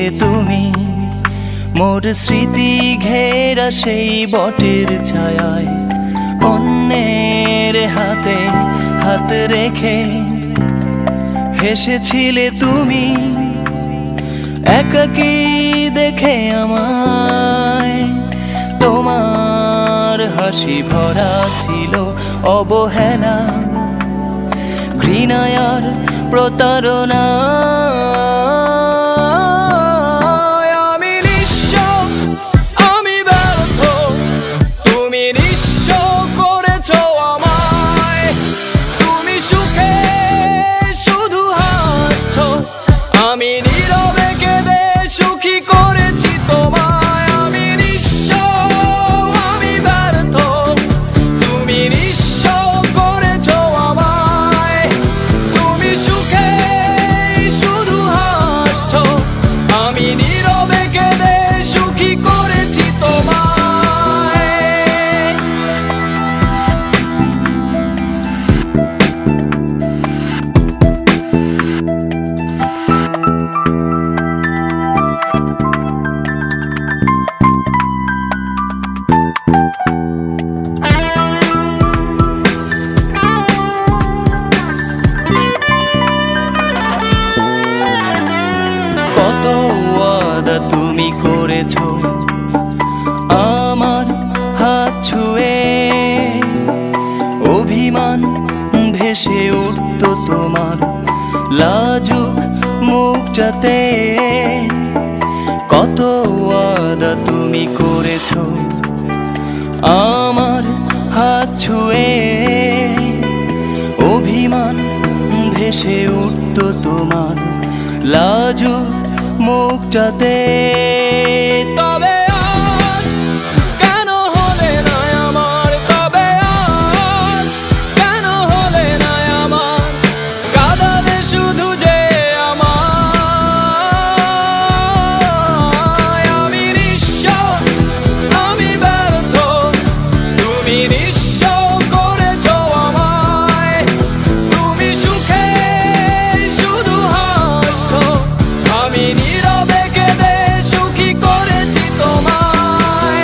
ছিলে তুমি মোর স্মৃতি ঘেরা সেই বটের ছায়ায়, অন্যের হাতে হাত রেখে হেসেছিলে তুমি একাকী দেখে আমায়। তোমার হাসি ভরা ছিল অবহেলা, ঘৃণায় আর প্রতারণা। আমি নীরবে কেঁদে সুখী করেছি তোমায়। আমি নিঃস্ব, আমি ব্যর্থ, তুমি নিঃস্ব করেছো আমায়। তুমি সুখে শুধু হাসছো, আমি নীরবে কেঁদে সুখী করেছি তোমায়। কত ওয়াদা তুমি করেছো আমার হাত ছুঁয়ে, অভিমান ভেসে উঠত তোমার লাজুক মুখটাতে। কত ওয়াদা তুমি করেছো আমার হাত ছুঁয়ে, অভিমান ভেসে উঠত তোমার লাজুক মুখটাতে। তবে আজ কেন হলে না আমার, তবে আজ কেন হলে না আমার, কাঁদালে শুধু যে আমায়। আমি নিঃস্ব, আমি ব্যর্থ, তুমি নিঃস্ব করেছো আমায়। তুমি সুখে শুধু হাসছো, আমি নীরবে কেঁদে সুখী করেছি তোমায়।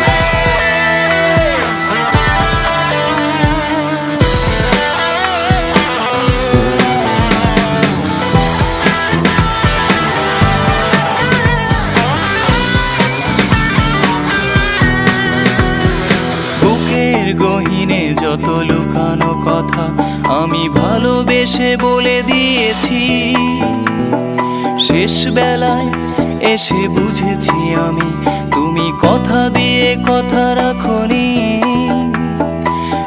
বুকের গহীনে যত লুকানো কথা আমি ভালোবেসে বলে দিয়েছি, শেষ বেলায় এসে বুঝেছি আমি তুমি কথা দিয়ে কথা রাখোনি।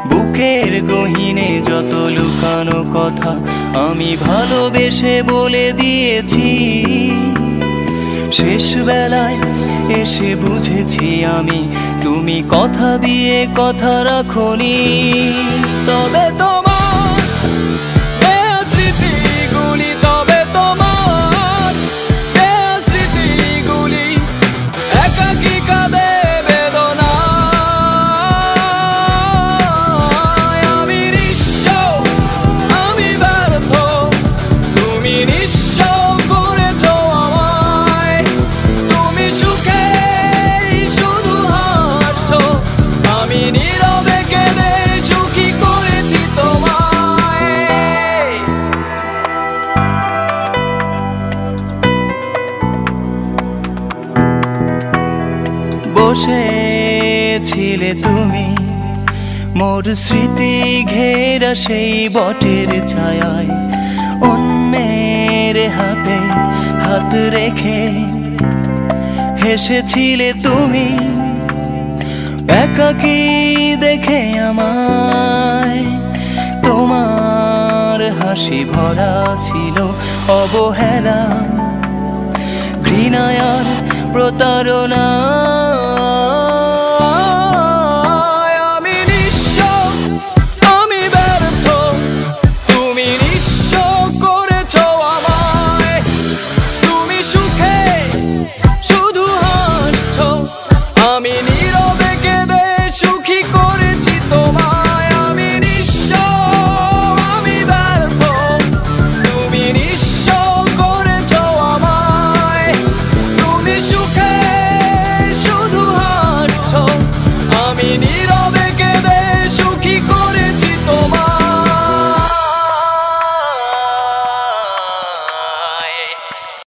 বুকের গহীনে যত লুকানো কথা আমি ভালোবেসে বলে দিয়েছি, শেষ বেলায় এসে বুঝেছি আমি তুমি কথা দিয়ে কথা রাখোনি। তবে তোমার স্মৃতিগুলি, তবে তোমার স্মৃতিগুলি একাকী কাঁদে বেদনায়। আমি নিঃস্ব, আমি ব্যর্থ, তুমি নিঃস্ব করেছো আমায়। তুমি সুখে শুধু হাসছো, আমি নীরবে কেঁদে সুখী করেছি তোমায়। বসেছিলে তুমি মোর স্মৃতি ঘেরা সেই বটের ছায়ায়, অন্যের হাতে হাত রেখে হেসেছিলে তুমি একাকী দেখে আমায়। তোমার হাসি ভরা ছিল অবহেলা, ঘৃণায় আর প্রতারণা।